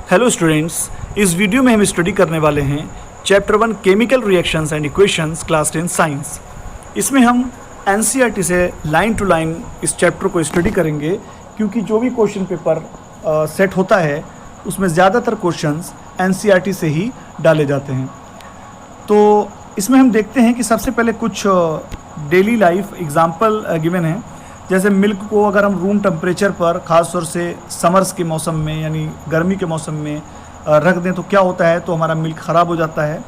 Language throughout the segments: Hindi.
हेलो स्टूडेंट्स, इस वीडियो में हम स्टडी करने वाले हैं chapter 1 chemical reactions and equations class 10 science. इसमें हम एनसीईआरटी से लाइन टू लाइन इस चैप्टर को स्टडी करेंगे, क्योंकि जो भी क्वेश्चन पेपर सेट होता है उसमें ज़्यादातर क्वेश्चंस एनसीईआरटी से ही डाले जाते हैं। तो इसमें हम देखते हैं कि सबसे पहले कुछ डेली लाइफ एग्जाम्पल गिवन है। जैसे मिल्क को अगर हम रूम टेम्परेचर पर ख़ास तौर से समर्स के मौसम में यानी गर्मी के मौसम में रख दें तो क्या होता है, तो हमारा मिल्क ख़राब हो जाता है।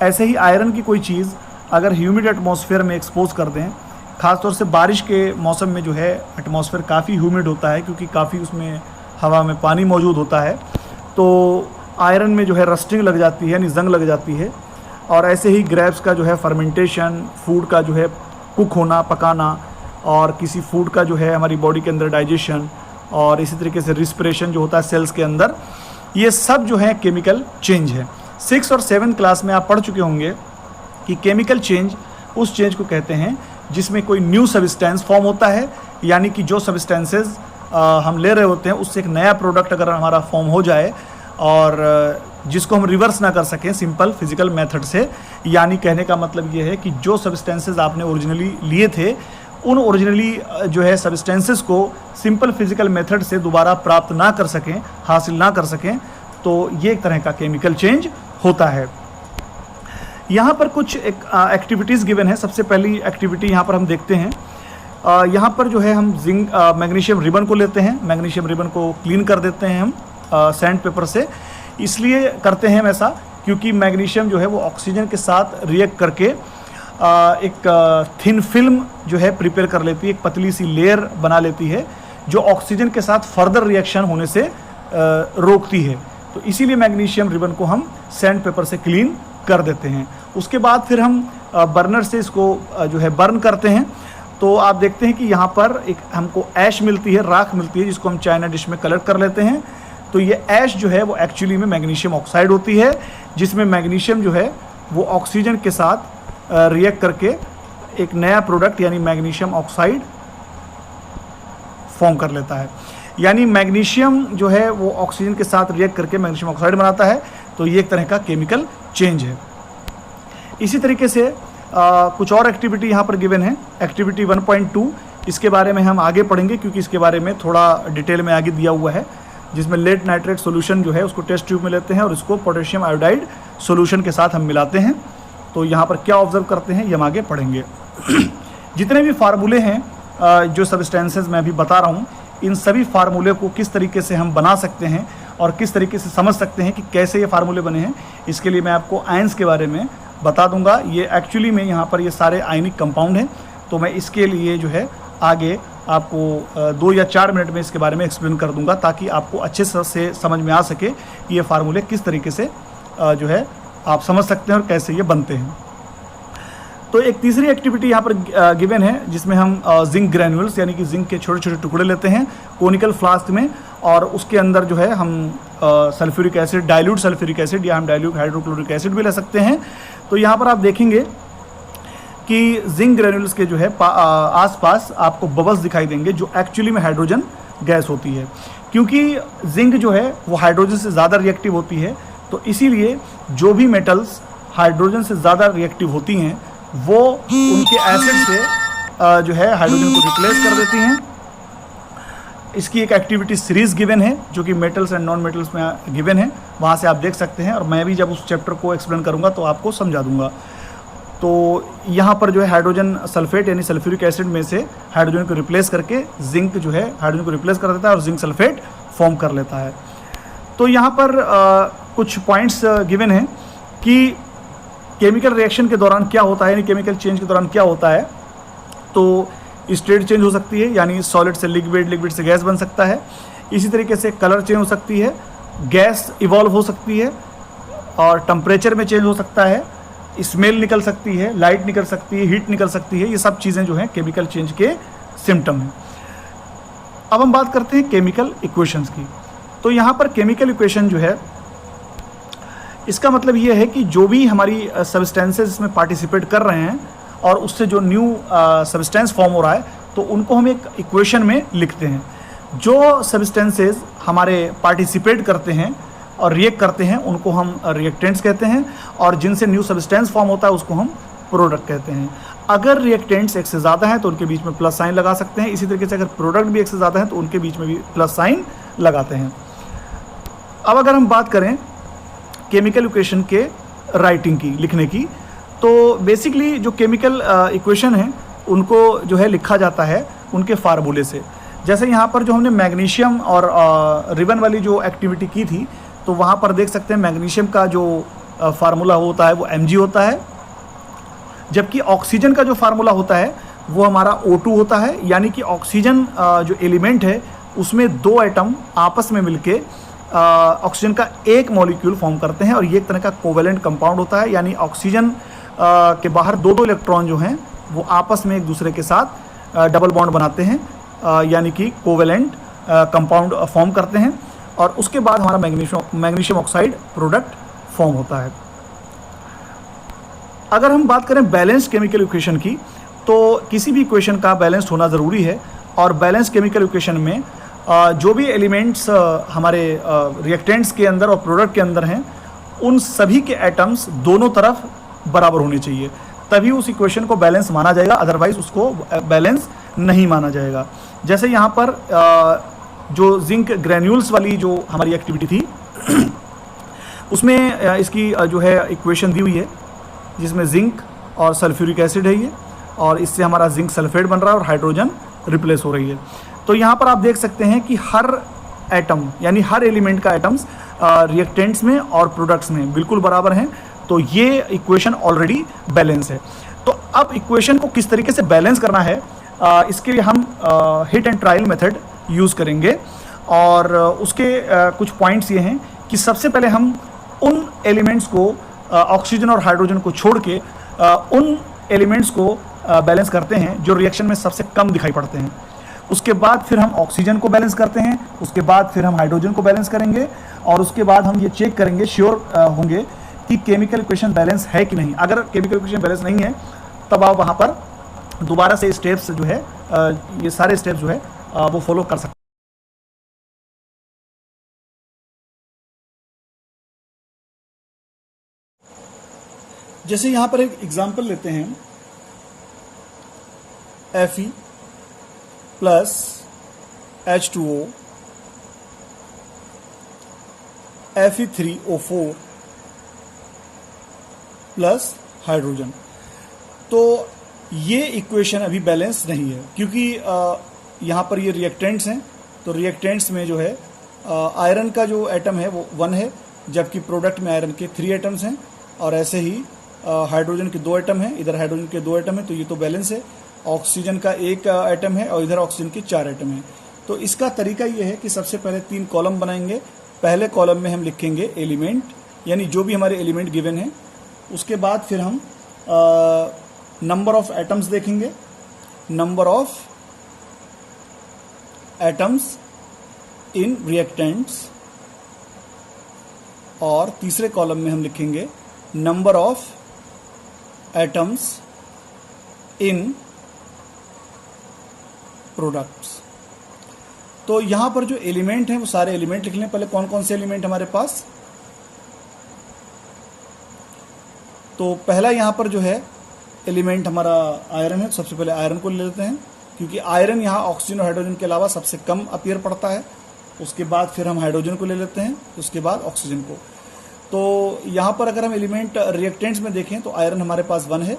ऐसे ही आयरन की कोई चीज़ अगर ह्यूमिड एटमॉस्फेयर में एक्सपोज कर दें, ख़ास तौर से बारिश के मौसम में जो है एटमॉस्फेयर काफ़ी ह्यूमिड होता है, क्योंकि काफ़ी उसमें हवा में पानी मौजूद होता है, तो आयरन में जो है रस्टिंग लग जाती है यानी जंग लग जाती है। और ऐसे ही ग्रेप्स का जो है फर्मेंटेशन, फूड का जो है कुक होना, पकाना, और किसी फूड का जो है हमारी बॉडी के अंदर डाइजेशन, और इसी तरीके से रिस्पिरेशन जो होता है सेल्स के अंदर, ये सब जो है केमिकल चेंज है। 6th और 7th क्लास में आप पढ़ चुके होंगे कि केमिकल चेंज उस चेंज को कहते हैं जिसमें कोई न्यू सब्सटेंस फॉर्म होता है, यानी कि जो सब्सटेंसेस हम ले रहे होते हैं उससे एक नया प्रोडक्ट अगर हमारा फॉर्म हो जाए और जिसको हम रिवर्स ना कर सकें सिंपल फिजिकल मेथड से। यानी कहने का मतलब ये है कि जो सब्सटेंसेस आपने ओरिजिनली लिए थे उन ओरिजिनली जो है सब्सटेंसेस को सिंपल फिजिकल मेथड से दोबारा प्राप्त ना कर सकें, हासिल ना कर सकें, तो ये एक तरह का केमिकल चेंज होता है। यहाँ पर कुछ एक्टिविटीज़ गिवन है। सबसे पहली एक्टिविटी यहाँ पर हम देखते हैं, यहाँ पर जो है हम जिंक मैग्नीशियम रिबन को लेते हैं। मैग्नीशियम रिबन को क्लीन कर देते हैं हम सैंड पेपर से। इसलिए करते हैं हम ऐसा क्योंकि मैग्नीशियम जो है वो ऑक्सीजन के साथ रिएक्ट करके एक थिन फिल्म जो है प्रिपेयर कर लेती है, एक पतली सी लेयर बना लेती है जो ऑक्सीजन के साथ फर्दर रिएक्शन होने से रोकती है। तो इसीलिए मैग्नीशियम रिबन को हम सैंड पेपर से क्लीन कर देते हैं। उसके बाद फिर हम बर्नर से इसको जो है बर्न करते हैं। तो आप देखते हैं कि यहाँ पर एक हमको ऐश मिलती है, राख मिलती है, जिसको हम चाइना डिश में कलेक्ट कर लेते हैं। तो ये ऐश जो है वो एक्चुअली में मैग्नीशियम ऑक्साइड होती है, जिसमें मैग्नीशियम जो है वो ऑक्सीजन के साथ रिएक्ट करके एक नया प्रोडक्ट यानी मैग्नीशियम ऑक्साइड फॉर्म कर लेता है। यानी मैग्नीशियम जो है वो ऑक्सीजन के साथ रिएक्ट करके मैग्नीशियम ऑक्साइड बनाता है। तो ये एक तरह का केमिकल चेंज है। इसी तरीके से कुछ और एक्टिविटी यहाँ पर गिवन है। एक्टिविटी 1.2, इसके बारे में हम आगे पढ़ेंगे क्योंकि इसके बारे में थोड़ा डिटेल में आगे दिया हुआ है, जिसमें लेड नाइट्रेट सोल्यूशन जो है उसको टेस्ट ट्यूब में लेते हैं और इसको पोटेशियम आयोडाइड सोल्यूशन के साथ हम मिलाते हैं। तो यहाँ पर क्या ऑब्जर्व करते हैं ये हम आगे पढ़ेंगे। जितने भी फार्मूले हैं जो सब्सटेंसेस मैं अभी बता रहा हूँ, इन सभी फार्मूले को किस तरीके से हम बना सकते हैं और किस तरीके से समझ सकते हैं कि कैसे ये फार्मूले बने हैं, इसके लिए मैं आपको आयंस के बारे में बता दूंगा। ये एक्चुअली में यहाँ पर ये सारे आयनिक कंपाउंड हैं, तो मैं इसके लिए जो है आगे आपको 2 या 4 मिनट में इसके बारे में एक्सप्लेन कर दूंगा, ताकि आपको अच्छे से समझ में आ सके कि ये फार्मूले किस तरीके से जो है आप समझ सकते हैं और कैसे ये बनते हैं। तो एक तीसरी एक्टिविटी यहाँ पर गिवन है, जिसमें हम जिंक ग्रैन्यूल्स यानी कि जिंक के छोटे छोटे टुकड़े लेते हैं कोनिकल फ्लास्क में, और उसके अंदर जो है हम sulphuric acid, dilute sulphuric acid या हम डाइल्यूट हाइड्रोक्लोरिक एसिड भी ले सकते हैं। तो यहाँ पर आप देखेंगे कि जिंक ग्रैन्यूल्स के जो है आसपास आपको बबल्स दिखाई देंगे, जो एक्चुअली में हाइड्रोजन गैस होती है। क्योंकि जिंक जो है वो हाइड्रोजन से ज़्यादा रिएक्टिव होती है, तो इसीलिए जो भी मेटल्स हाइड्रोजन से ज़्यादा रिएक्टिव होती हैं वो उनके एसिड से जो है हाइड्रोजन को रिप्लेस कर देती हैं। इसकी एक एक्टिविटी सीरीज गिवन है जो कि मेटल्स एंड नॉन मेटल्स में गिवन है, वहाँ से आप देख सकते हैं, और मैं भी जब उस चैप्टर को एक्सप्लेन करूँगा तो आपको समझा दूंगा। तो यहाँ पर जो है हाइड्रोजन सल्फेट यानी सल्फ्यूरिक एसिड में से हाइड्रोजन को रिप्लेस करके जिंक जो है हाइड्रोजन को रिप्लेस कर देता है और जिंक सल्फेट फॉर्म कर लेता है। तो यहाँ पर कुछ पॉइंट्स गिवन हैं कि केमिकल रिएक्शन के दौरान क्या होता है, यानी केमिकल चेंज के दौरान क्या होता है। तो स्टेट चेंज हो सकती है, यानी सॉलिड से लिक्विड, लिक्विड से गैस बन सकता है। इसी तरीके से कलर चेंज हो सकती है, गैस इवॉल्व हो सकती है, और टेम्परेचर में चेंज हो सकता है, स्मेल निकल सकती है, लाइट निकल सकती है, हीट निकल सकती है। ये सब चीज़ें जो हैं केमिकल चेंज के सिम्टम हैं। अब हम बात करते हैं केमिकल इक्वेशंस की। तो यहाँ पर केमिकल इक्वेशन जो है, इसका मतलब ये है कि जो भी हमारी सब्सटेंसेस इसमें पार्टिसिपेट कर रहे हैं और उससे जो न्यू सब्सटेंस फॉर्म हो रहा है, तो उनको हम एक इक्वेशन में लिखते हैं। जो सब्सटेंसेस हमारे पार्टिसिपेट करते हैं और रिएक्ट करते हैं उनको हम रिएक्टेंट्स कहते हैं, और जिनसे न्यू सब्सटेंस फॉर्म होता है उसको हम प्रोडक्ट कहते हैं। अगर रिएक्टेंट्स एक से ज़्यादा हैं तो उनके बीच में प्लस साइन लगा सकते हैं। इसी तरीके से अगर प्रोडक्ट भी एक से ज़्यादा है तो उनके बीच में भी प्लस साइन लगाते हैं। अब अगर हम बात करें केमिकल इक्वेशन के राइटिंग की, लिखने की, तो बेसिकली जो केमिकल इक्वेशन है उनको जो है लिखा जाता है उनके फार्मूले से। जैसे यहाँ पर जो हमने मैग्नीशियम और रिबन वाली जो एक्टिविटी की थी, तो वहाँ पर देख सकते हैं मैग्नीशियम का जो फार्मूला होता है वो Mg होता है, जबकि ऑक्सीजन का जो फार्मूला होता है वो हमारा O2 होता है। यानी कि ऑक्सीजन जो एलिमेंट है उसमें दो एटम आपस में मिलके ऑक्सीजन का एक मॉलिक्यूल फॉर्म करते हैं, और ये एक तरह का कोवेलेंट कंपाउंड होता है। यानी ऑक्सीजन के बाहर दो दो इलेक्ट्रॉन जो हैं वो आपस में एक दूसरे के साथ डबल बॉन्ड बनाते हैं, यानी कि कोवेलेंट कंपाउंड फॉर्म करते हैं, और उसके बाद हमारा मैग्नीशियम ऑक्साइड प्रोडक्ट फॉर्म होता है। अगर हम बात करें बैलेंस्ड केमिकल इक्वेशन की, तो किसी भी इक्वेशन का बैलेंस्ड होना ज़रूरी है, और बैलेंस्ड केमिकल इक्वेशन में जो भी एलिमेंट्स हमारे रिएक्टेंट्स के अंदर और प्रोडक्ट के अंदर हैं उन सभी के एटम्स दोनों तरफ बराबर होने चाहिए, तभी उस इक्वेशन को बैलेंस माना जाएगा, अदरवाइज उसको बैलेंस नहीं माना जाएगा। जैसे यहाँ पर जो जिंक ग्रैन्यूल्स वाली जो हमारी एक्टिविटी थी उसमें इसकी जो है इक्वेशन दी हुई है, जिसमें जिंक और सल्फ्यूरिक एसिड है ये, और इससे हमारा जिंक सल्फेट बन रहा है और हाइड्रोजन रिप्लेस हो रही है। तो यहाँ पर आप देख सकते हैं कि हर एटम यानी हर एलिमेंट का एटम्स रिएक्टेंट्स में और प्रोडक्ट्स में बिल्कुल बराबर हैं, तो ये इक्वेशन ऑलरेडी बैलेंस है। तो अब इक्वेशन को किस तरीके से बैलेंस करना है, इसके लिए हम hit and trial method use करेंगे, और उसके कुछ पॉइंट्स ये हैं कि सबसे पहले हम उन एलिमेंट्स को ऑक्सीजन और हाइड्रोजन को छोड़ के उन एलिमेंट्स को बैलेंस करते हैं जो रिएक्शन में सबसे कम दिखाई पड़ते हैं। उसके बाद फिर हम ऑक्सीजन को बैलेंस करते हैं, उसके बाद फिर हम हाइड्रोजन को बैलेंस करेंगे, और उसके बाद हम ये चेक करेंगे, श्योर होंगे कि केमिकल इक्वेशन बैलेंस है कि नहीं। अगर केमिकल इक्वेशन बैलेंस नहीं है तब आप वहाँ पर दोबारा से स्टेप्स जो है ये सारे स्टेप्स जो है वो फॉलो कर सकते हैं। जैसे यहाँ पर एक एग्जाम्पल लेते हैं, Fe plus H2O Fe3O4 plus hydrogen. तो ये इक्वेशन अभी बैलेंस नहीं है, क्योंकि यहाँ पर ये रिएक्टेंट्स हैं, तो रिएक्टेंट्स में जो है आयरन का जो एटम है वो 1 है, जबकि प्रोडक्ट में आयरन के 3 एटम्स हैं, और ऐसे ही हाइड्रोजन के 2 एटम हैं, इधर हाइड्रोजन के 2 एटम हैं, तो ये तो बैलेंस है। ऑक्सीजन का 1 एटम है और इधर ऑक्सीजन के 4 एटम हैं। तो इसका तरीका ये है कि सबसे पहले 3 कॉलम बनाएंगे। पहले कॉलम में हम लिखेंगे एलिमेंट, यानी जो भी हमारे एलिमेंट गिवन है, उसके बाद फिर हम नंबर ऑफ एटम्स देखेंगे, number of atoms in reactants, और तीसरे कॉलम में हम लिखेंगे number of atoms in products. तो यहां पर जो एलिमेंट हैं वो सारे एलिमेंट लिख लें। पहले कौन कौन से एलिमेंट हमारे पास, तो पहला यहां पर जो है एलिमेंट हमारा आयरन है। सबसे पहले आयरन को ले लेते हैं, क्योंकि आयरन यहाँ ऑक्सीजन और हाइड्रोजन के अलावा सबसे कम अपीयर पड़ता है। उसके बाद फिर हम हाइड्रोजन को ले लेते हैं, उसके बाद ऑक्सीजन को। तो यहाँ पर अगर हम एलिमेंट रिएक्टेंट्स में देखें तो आयरन हमारे पास 1 है,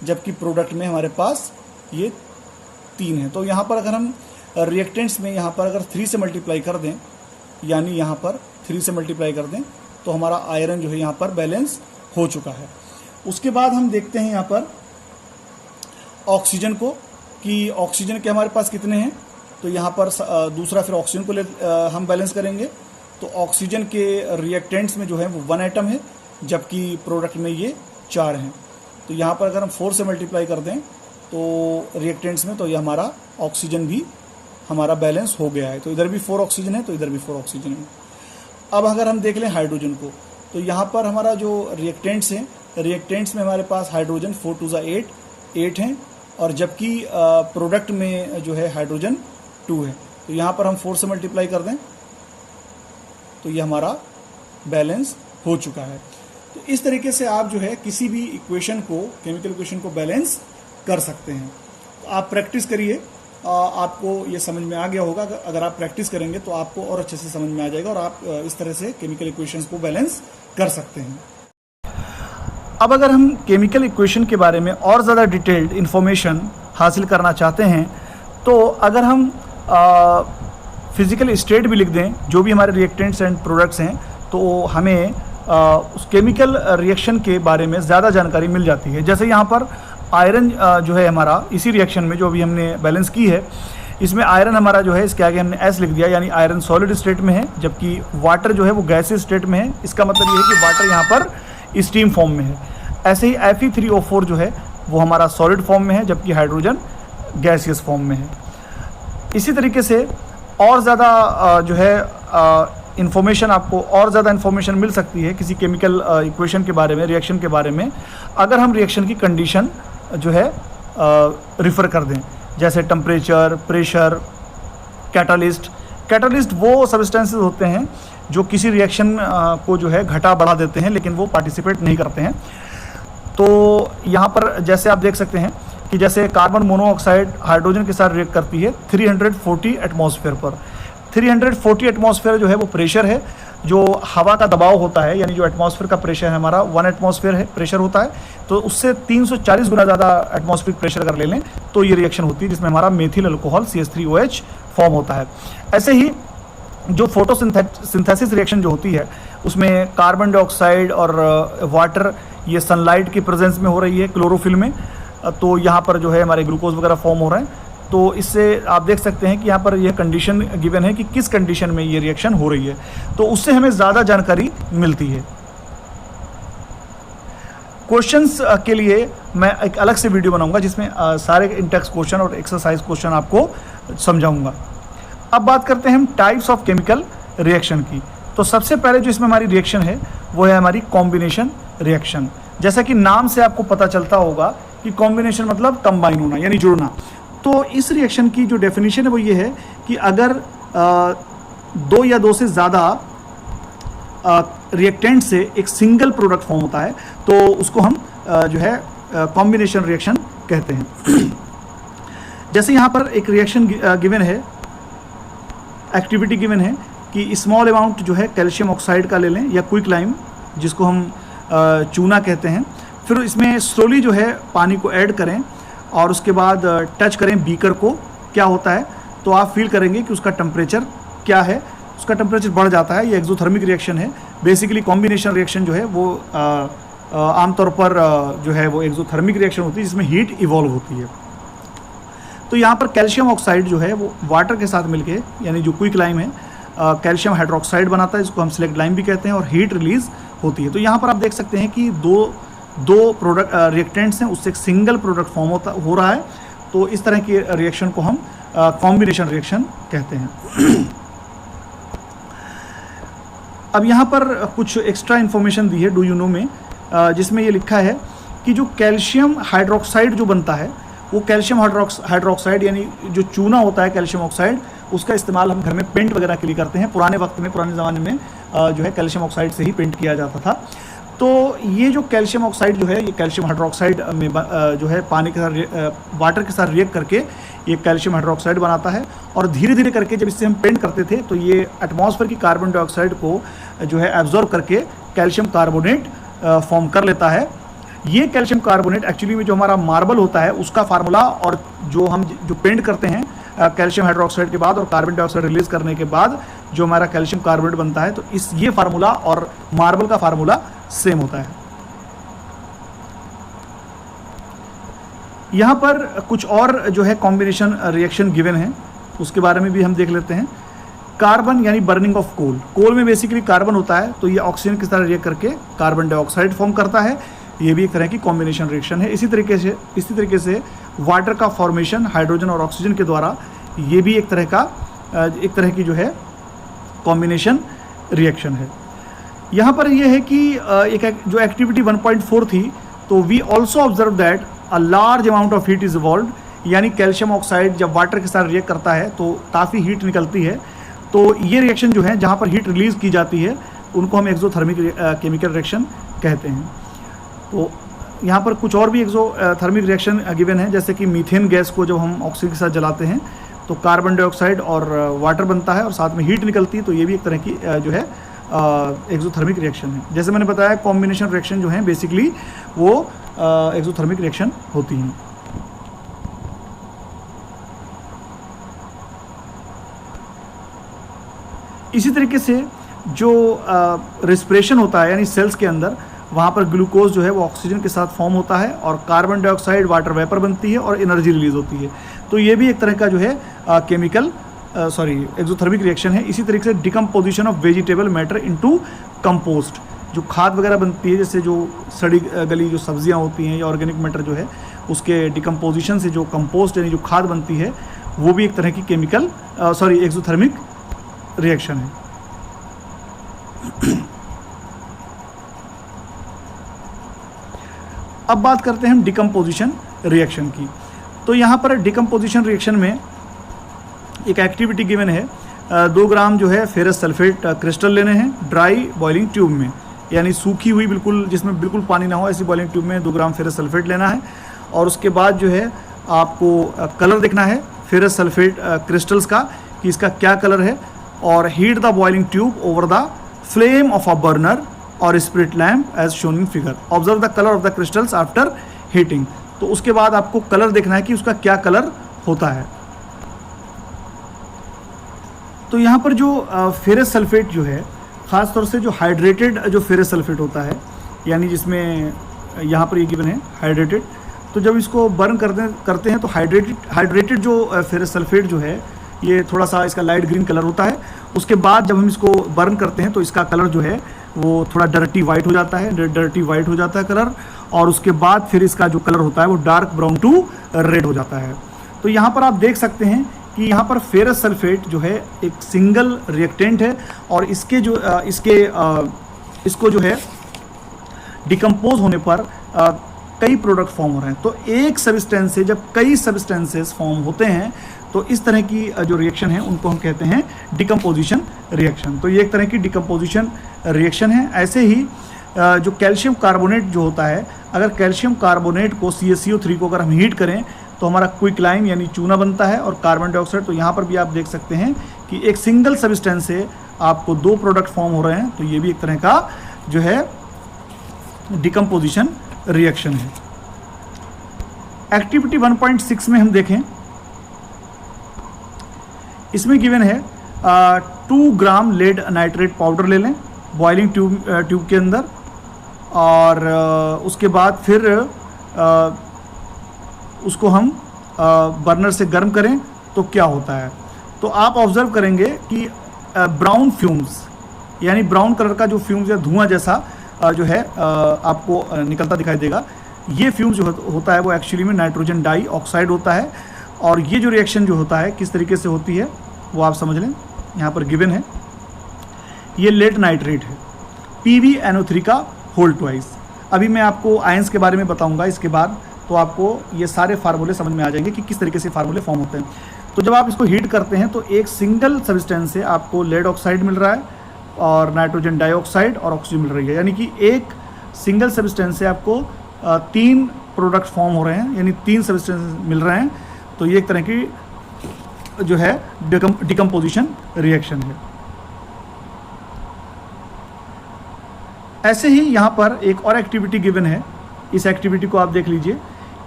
जबकि प्रोडक्ट में हमारे पास ये 3 है। तो यहाँ पर अगर हम रिएक्टेंट्स में यहाँ पर अगर 3 से मल्टीप्लाई कर दें, यानी यहाँ पर 3 से मल्टीप्लाई कर दें, तो हमारा आयरन जो है यहाँ पर बैलेंस हो चुका है। उसके बाद हम देखते हैं यहाँ पर ऑक्सीजन को, कि ऑक्सीजन के हमारे पास कितने हैं। तो यहाँ पर दूसरा फिर ऑक्सीजन को हम बैलेंस करेंगे। तो ऑक्सीजन के रिएक्टेंट्स में जो है वो 1 एटम है, जबकि प्रोडक्ट में ये 4 हैं। तो यहाँ पर अगर हम 4 से मल्टीप्लाई कर दें तो रिएक्टेंट्स में, तो ये हमारा ऑक्सीजन भी हमारा बैलेंस हो गया है। तो इधर भी 4 ऑक्सीजन है, तो इधर भी 4 ऑक्सीजन है। अब अगर हम देख लें हाइड्रोजन को, तो यहाँ पर हमारा जो रिएक्टेंट्स हैं, रिएक्टेंट्स में हमारे पास हाइड्रोजन 4 2 8 हैं, और जबकि प्रोडक्ट में जो है हाइड्रोजन 2 है। तो यहाँ पर हम 4 से मल्टीप्लाई कर दें तो ये हमारा बैलेंस हो चुका है। तो इस तरीके से आप जो है किसी भी इक्वेशन को, केमिकल इक्वेशन को बैलेंस कर सकते हैं। तो आप प्रैक्टिस करिए, आपको ये समझ में आ गया होगा। अगर आप प्रैक्टिस करेंगे तो आपको और अच्छे से समझ में आ जाएगा और आप इस तरह से केमिकल इक्वेशंस को बैलेंस कर सकते हैं। अब अगर हम केमिकल इक्वेशन के बारे में और ज़्यादा डिटेल्ड इन्फॉर्मेशन हासिल करना चाहते हैं तो अगर हम फिजिकल स्टेट भी लिख दें जो भी हमारे रिएक्टेंट्स एंड प्रोडक्ट्स हैं तो हमें उस केमिकल रिएक्शन के बारे में ज़्यादा जानकारी मिल जाती है। जैसे यहाँ पर आयरन जो है हमारा इसी रिएक्शन में जो अभी हमने बैलेंस की है, इसमें आयरन हमारा जो है इसके आगे हमने S लिख दिया, यानी आयरन सॉलिड स्टेट में है, जबकि वाटर जो है वो गैसियस स्टेट में है। इसका मतलब ये है कि वाटर यहाँ पर स्टीम फॉर्म में है। ऐसे ही Fe3O4 जो है वो हमारा सॉलिड फॉर्म में है, जबकि हाइड्रोजन गैसियस फॉर्म में है। इसी तरीके से और ज़्यादा जो है इन्फॉर्मेशन, आपको और ज़्यादा इन्फॉर्मेशन मिल सकती है किसी केमिकल इक्वेशन के बारे में, रिएक्शन के बारे में, अगर हम रिएक्शन की कंडीशन जो है रिफ़र कर दें, जैसे टेम्परेचर, प्रेशर, कैटालिस्ट। कैटालिस्ट वो सब्सटेंसेस होते हैं जो किसी रिएक्शन को जो है घटा बढ़ा देते हैं, लेकिन वो पार्टिसिपेट नहीं करते हैं। तो यहाँ पर जैसे आप देख सकते हैं कि जैसे कार्बन मोनोऑक्साइड हाइड्रोजन के साथ रिएक्ट करती है 340 एटमॉस्फेयर पर। 340 एटमॉस्फेयर जो है वो प्रेशर है, जो हवा का दबाव होता है, यानी जो एटमॉस्फेयर का प्रेशर है हमारा 1 एटमॉस्फेयर है प्रेशर होता है, तो उससे 340 गुना ज़्यादा एटमॉस्फेरिक प्रेशर अगर ले लें तो ये रिएक्शन होती है जिसमें हमारा मेथिल अल्कोहल CH3OH फॉर्म होता है। ऐसे ही जो फोटोसिंथेसिस रिएक्शन जो होती है उसमें कार्बन डाइऑक्साइड और वाटर ये सनलाइट की प्रेजेंस में हो रही है क्लोरोफिल में, तो यहाँ पर जो है हमारे ग्लूकोज वगैरह फॉर्म हो रहे हैं। तो इससे आप देख सकते हैं कि यहाँ पर यह कंडीशन गिवन है कि किस कंडीशन में ये रिएक्शन हो रही है, तो उससे हमें ज़्यादा जानकारी मिलती है। क्वेश्चंस के लिए मैं एक अलग से वीडियो बनाऊंगा जिसमें सारे इंटेक्स क्वेश्चन और एक्सरसाइज क्वेश्चन आपको समझाऊंगा। अब बात करते हैं हम टाइप्स ऑफ केमिकल रिएक्शन की। तो सबसे पहले जो इसमें हमारी रिएक्शन है वो है हमारी कॉम्बिनेशन रिएक्शन। जैसा कि नाम से आपको पता चलता होगा कि कॉम्बिनेशन मतलब कंबाइन होना यानी जुड़ना। तो इस रिएक्शन की जो डेफिनेशन है वो ये है कि अगर दो या दो से ज़्यादा रिएक्टेंट से एक सिंगल प्रोडक्ट फॉर्म होता है तो उसको हम जो है कॉम्बिनेशन रिएक्शन कहते हैं। जैसे यहाँ पर एक रिएक्शन गिवन है, एक्टिविटी गिवन है कि स्मॉल अमाउंट जो है कैल्शियम ऑक्साइड का ले लें या क्विक लाइम जिसको हम चूना कहते हैं, फिर इसमें स्लोली जो है पानी को ऐड करें और उसके बाद टच करें बीकर को। क्या होता है तो आप फील करेंगे कि उसका टेम्परेचर क्या है, उसका टेम्परेचर बढ़ जाता है। ये एक्सोथर्मिक रिएक्शन है। बेसिकली कॉम्बिनेशन रिएक्शन जो है वो आमतौर पर जो है वो एक्सोथर्मिक रिएक्शन होती है जिसमें हीट इवॉल्व होती है। तो यहाँ पर कैल्शियम ऑक्साइड जो है वो वाटर के साथ मिलके यानी जो क्विक लाइम है कैल्शियम हाइड्रोक्साइड बनाता है, जिसको हम सिलेक्ट लाइम भी कहते हैं, और हीट रिलीज होती है। तो यहाँ पर आप देख सकते हैं कि दो प्रोडक्ट रिएक्टेंट्स हैं, उससे एक सिंगल प्रोडक्ट फॉर्म हो रहा है। तो इस तरह की रिएक्शन को हम कॉम्बिनेशन रिएक्शन कहते हैं। अब यहाँ पर कुछ एक्स्ट्रा इन्फॉर्मेशन दी है डू यू नो में, जिसमें ये लिखा है कि जो कैल्शियम हाइड्रोक्साइड जो बनता है वो कैल्शियम हाइड्रोक्साइड यानी जो चूना होता है कैल्शियम ऑक्साइड, उसका इस्तेमाल हम घर में पेंट वगैरह के लिए करते हैं। पुराने वक्त में, पुराने ज़माने में जो है कैल्शियम ऑक्साइड से ही पेंट किया जाता था। तो ये जो कैल्शियम ऑक्साइड जो है ये कैल्शियम हाइड्रोक्साइड में जो है पानी के साथ वाटर के साथ रिएक्ट करके ये कैल्शियम हाइड्रोक्साइड बनाता है, और धीरे धीरे करके जब इससे हम पेंट करते थे तो ये एटमॉस्फेयर की कार्बन डाइऑक्साइड को जो है एब्जॉर्ब करके कैल्शियम कार्बोनेट फॉर्म कर लेता है। ये कैल्शियम कार्बोनेट एक्चुअली में जो हमारा मार्बल होता है उसका फार्मूला, और जो हम जो पेंट करते हैं कैल्शियम हाइड्रोक्साइड के बाद और कार्बन डाइऑक्साइड रिलीज करने के बाद जो हमारा कैल्शियम कार्बोनेट बनता है, तो ये फार्मूला और मार्बल का फार्मूला सेम होता है। यहाँ पर कुछ और जो है कॉम्बिनेशन रिएक्शन गिवन है, उसके बारे में भी हम देख लेते हैं। कार्बन यानी बर्निंग ऑफ कोल। कोल में बेसिकली कार्बन होता है, तो ये ऑक्सीजन की तरह रिएक्ट करके कार्बन डाइऑक्साइड फॉर्म करता है। ये भी एक तरह की कॉम्बिनेशन रिएक्शन है। इसी तरीके से वाटर का फॉर्मेशन हाइड्रोजन और ऑक्सीजन के द्वारा, ये भी एक तरह की जो है कॉम्बिनेशन रिएक्शन है। यहाँ पर यह है कि एक जो एक्टिविटी 1.4 थी, तो we also observe that a large amount of heat is evolved, यानी कैल्शियम ऑक्साइड जब वाटर के साथ रिएक्ट करता है तो काफ़ी हीट निकलती है। तो ये रिएक्शन जो है जहाँ पर हीट रिलीज़ की जाती है उनको हम एक्सोथर्मिक केमिकल रिएक्शन कहते हैं। तो यहाँ पर कुछ और भी एक्सोथर्मिक रिएक्शन गिवन है, जैसे कि मीथेन गैस को जब हम ऑक्सीजन के साथ जलाते हैं तो कार्बन डाइऑक्साइड और वाटर बनता है और साथ में हीट निकलती है, तो ये भी एक तरह की जो है एक्सोथर्मिक रिएक्शन है। जैसे मैंने बताया कॉम्बिनेशन रिएक्शन जो है बेसिकली वो एक्सोथर्मिक रिएक्शन होती हैं। इसी तरीके से जो रेस्पिरेशन होता है यानी सेल्स के अंदर, वहाँ पर ग्लूकोज जो है वो ऑक्सीजन के साथ फॉर्म होता है और कार्बन डाइऑक्साइड वाटर वेपर बनती है और एनर्जी रिलीज होती है। तो ये भी एक तरह का जो है एक्सोथर्मिक रिएक्शन है। इसी तरीके से decomposition of vegetable matter into compost, जो खाद वगैरह बनती है, जैसे जो सड़ी गली जो सब्जियां होती हैं या ऑर्गेनिक मैटर जो है उसके डिकम्पोजिशन से जो कंपोस्ट यानी जो खाद बनती है, वो भी एक तरह की एक्सोथर्मिक रिएक्शन है। अब बात करते हैं हम डिकम्पोजिशन रिएक्शन की। तो यहाँ पर डिकम्पोजिशन रिएक्शन में एक एक्टिविटी गिवन है, 2 ग्राम जो है फेरस सल्फेट क्रिस्टल लेने हैं ड्राई बॉइलिंग ट्यूब में, यानी सूखी हुई बिल्कुल, जिसमें बिल्कुल पानी ना हो, ऐसी बॉइलिंग ट्यूब में 2 ग्राम फेरस सल्फेट लेना है। और उसके बाद जो है आपको कलर देखना है फेरस सल्फेट क्रिस्टल्स का कि इसका क्या कलर है, और heat the boiling tube over the flame of a burner और spirit lamp as shown in figure. Observe the colour of the crystals after heating. तो उसके बाद आपको कलर देखना है कि उसका क्या कलर होता है। तो यहाँ पर जो फेरस सल्फेट जो है, ख़ास तौर से जो हाइड्रेटेड जो फेरस सल्फेट होता है, यानी जिसमें यहाँ पर ये गिवन है हाइड्रेटेड, तो जब इसको बर्न करते हैं तो हाइड्रेटेड जो फेरस सल्फेट जो है ये थोड़ा सा इसका लाइट ग्रीन कलर होता है। उसके बाद जब हम इसको बर्न करते हैं तो इसका कलर जो है वो थोड़ा डर्टी वाइट हो जाता है, कलर। और उसके बाद फिर इसका जो कलर होता है वो डार्क ब्राउन टू रेड हो जाता है। तो यहाँ पर आप देख सकते हैं कि यहाँ पर फेरस सल्फेट जो है एक सिंगल रिएक्टेंट है और इसको जो है डिकम्पोज होने पर कई प्रोडक्ट फॉर्म हो रहे हैं। तो एक सब्सटेंस से जब कई सब्सटेंसेस फॉर्म होते हैं तो इस तरह की जो रिएक्शन है उनको हम कहते हैं डिकम्पोजिशन रिएक्शन। तो ये एक तरह की डिकम्पोजिशन रिएक्शन है। ऐसे ही जो कैल्शियम कार्बोनेट जो होता है, अगर कैल्शियम कार्बोनेट को CaCO3 को अगर हम हीट करें तो हमारा क्विकलाइम यानी चूना बनता है और कार्बन डाइऑक्साइड। तो यहाँ पर भी आप देख सकते हैं कि एक सिंगल सब्सटेंस से आपको 2 प्रोडक्ट फॉर्म हो रहे हैं। तो ये भी एक तरह का जो है डिकम्पोजिशन रिएक्शन है। एक्टिविटी 1.6 में हम देखें, इसमें गिवन है 2 ग्राम लेड नाइट्रेट पाउडर ले लें बॉइलिंग ट्यूब के अंदर, और उसके बाद फिर उसको हम बर्नर से गर्म करें तो क्या होता है। तो आप ऑब्जर्व करेंगे कि ब्राउन फ्यूम्स यानी ब्राउन कलर का जो फ्यूम्स या धुआं जैसा जो है आपको निकलता दिखाई देगा। ये फ्यूम्स जो होता है वो एक्चुअली में नाइट्रोजन डाई ऑक्साइड होता है। और ये जो रिएक्शन जो होता है किस तरीके से होती है वो आप समझ लें। यहाँ पर गिवन है, ये लेड नाइट्रेट है, PbNO3 का होल ट्वाइस। अभी मैं आपको आयंस के बारे में बताऊंगा इसके बाद, तो आपको ये सारे फार्मूले समझ में आ जाएंगे कि किस तरीके से फार्मूले फॉर्म होते हैं। तो जब आप इसको हीट करते हैं तो एक सिंगल सब्सटेंस से आपको लेड ऑक्साइड मिल रहा है और नाइट्रोजन डाइऑक्साइड और ऑक्सीजन मिल रही है, यानी कि एक सिंगल सब्सटेंस से आपको 3 प्रोडक्ट फॉर्म हो रहे हैं, यानी 3 सब्सटेंस मिल रहे हैं। तो ये एक तरह की जो है डिकम्पोजिशन रिएक्शन है। ऐसे ही यहाँ पर एक और एक्टिविटी गिवन है, इस एक्टिविटी को आप देख लीजिए।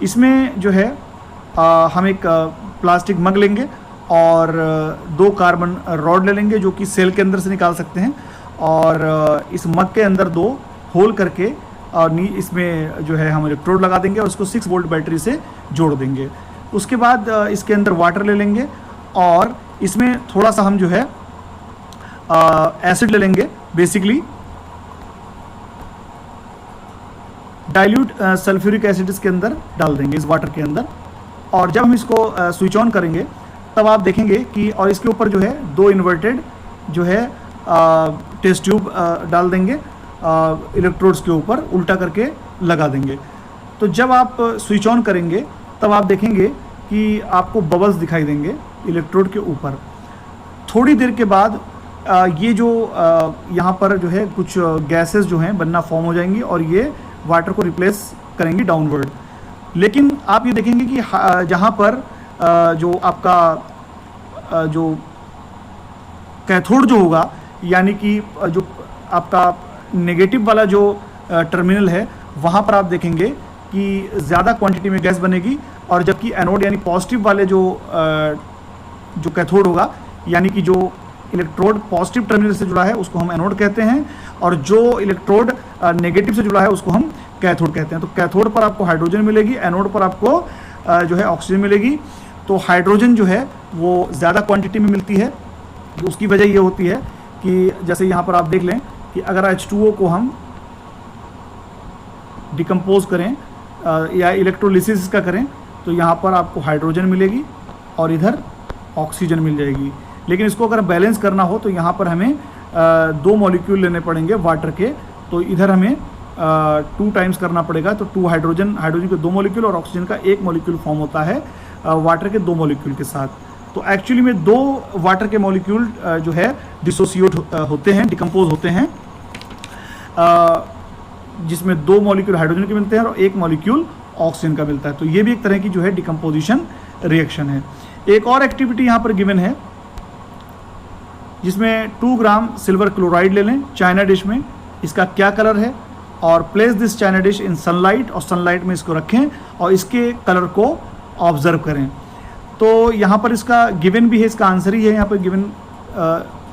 इसमें जो है हम एक प्लास्टिक मग लेंगे और 2 कार्बन रॉड ले लेंगे जो कि सेल के अंदर से निकाल सकते हैं, और इस मग के अंदर 2 होल करके और इसमें जो है हम इलेक्ट्रोड लगा देंगे और उसको 6 वोल्ट बैटरी से जोड़ देंगे। उसके बाद इसके अंदर वाटर ले लेंगे और इसमें थोड़ा सा हम जो है एसिड ले लेंगे, बेसिकली डाइल्यूट सल्फ्यूरिक एसिड इसके अंदर डाल देंगे इस वाटर के अंदर। और जब हम इसको स्विच ऑन करेंगे तब आप देखेंगे कि, और इसके ऊपर जो है 2 इन्वर्टेड जो है टेस्ट ट्यूब डाल देंगे, इलेक्ट्रोड्स के ऊपर उल्टा करके लगा देंगे। तो जब आप स्विच ऑन करेंगे तब आप देखेंगे कि आपको बबल्स दिखाई देंगे इलेक्ट्रोड के ऊपर। थोड़ी देर के बाद ये जो यहाँ पर जो है कुछ गैसेस जो हैं बनना फॉर्म हो जाएंगी और ये वाटर को रिप्लेस करेंगी डाउनवर्ड। लेकिन आप ये देखेंगे कि जहाँ पर जो आपका जो कैथोड जो होगा, यानी कि जो आपका नेगेटिव वाला जो टर्मिनल है, वहाँ पर आप देखेंगे कि ज़्यादा क्वांटिटी में गैस बनेगी, और जबकि एनोड यानी पॉजिटिव वाले जो कैथोड होगा, यानी कि जो इलेक्ट्रोड पॉजिटिव टर्मिनल से जुड़ा है उसको हम एनोड कहते हैं, और जो इलेक्ट्रोड नेगेटिव से जुड़ा है उसको हम कैथोड कहते हैं। तो कैथोड पर आपको हाइड्रोजन मिलेगी, एनोड पर आपको जो है ऑक्सीजन मिलेगी। तो हाइड्रोजन जो है वो ज़्यादा क्वांटिटी में मिलती है। तो उसकी वजह ये होती है कि जैसे यहाँ पर आप देख लें कि अगर H2O को हम डिकम्पोज करें या इलेक्ट्रोलिसिस का करें तो यहाँ पर आपको हाइड्रोजन मिलेगी और इधर ऑक्सीजन मिल जाएगी। लेकिन इसको अगर बैलेंस करना हो तो यहाँ पर हमें 2 मॉलिक्यूल लेने पड़ेंगे वाटर के। तो इधर हमें 2 टाइम्स करना पड़ेगा। तो 2 हाइड्रोजन के 2 मॉलिक्यूल और ऑक्सीजन का 1 मॉलिक्यूल फॉर्म होता है वाटर के 2 मॉलिक्यूल के साथ। तो एक्चुअली में 2 वाटर के मॉलिक्यूल जो है डिसोसिएट होते हैं, डिकम्पोज होते हैं, जिसमें 2 मॉलिक्यूल हाइड्रोजन के मिलते हैं और 1 मॉलिक्यूल ऑक्सीजन का मिलता है। तो ये भी एक तरह की जो है डिकम्पोजिशन रिएक्शन है। एक और एक्टिविटी यहाँ पर गिवन है जिसमें 2 ग्राम सिल्वर क्लोराइड ले लें चाइना डिश में, इसका क्या कलर है, और place this China dish in sunlight, और सनलाइट में इसको रखें और इसके कलर को ऑब्जर्व करें। तो यहाँ पर इसका गिवन भी है, इसका आंसर ही है यहाँ पर गिवन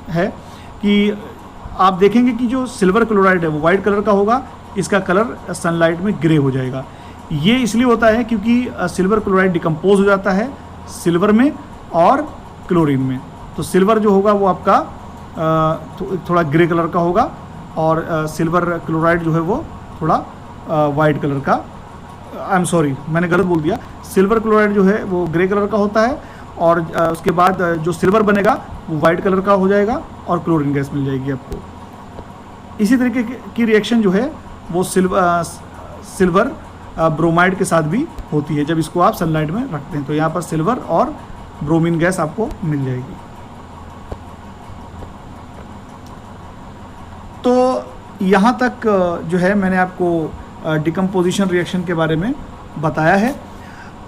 है कि आप देखेंगे कि जो सिल्वर क्लोराइड है वो वाइट कलर का होगा, इसका कलर सनलाइट में ग्रे हो जाएगा। ये इसलिए होता है क्योंकि सिल्वर क्लोराइड डिकम्पोज हो जाता है सिल्वर में और क्लोरीन में। तो सिल्वर जो होगा वो आपका थोड़ा ग्रे कलर का होगा, और सिल्वर क्लोराइड जो है वो थोड़ा वाइट कलर का, आई एम सॉरी मैंने गलत बोल दिया, सिल्वर क्लोराइड जो है वो ग्रे कलर का होता है, और उसके बाद जो सिल्वर बनेगा वो वाइट कलर का हो जाएगा और क्लोरीन गैस मिल जाएगी आपको। इसी तरीके की रिएक्शन जो है वो सिल्वर ब्रोमाइड के साथ भी होती है जब इसको आप सनलाइट में रखते हैं। तो यहाँ पर सिल्वर और ब्रोमीन गैस आपको मिल जाएगी। तो यहाँ तक जो है मैंने आपको डिकम्पोजिशन रिएक्शन के बारे में बताया है।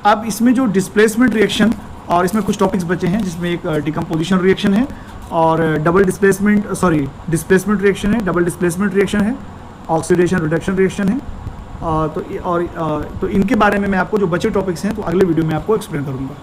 अब इसमें जो डिस्प्लेसमेंट रिएक्शन, और इसमें कुछ टॉपिक्स बचे हैं जिसमें एक डिकम्पोजिशन रिएक्शन है और डिस्प्लेसमेंट रिएक्शन है, डबल डिस्प्लेसमेंट रिएक्शन है, ऑक्सीडेशन रिडक्शन रिएक्शन है। तो इनके बारे में मैं आपको जो बचे टॉपिक्स हैं तो अगले वीडियो में आपको एक्सप्लेन करूँगा।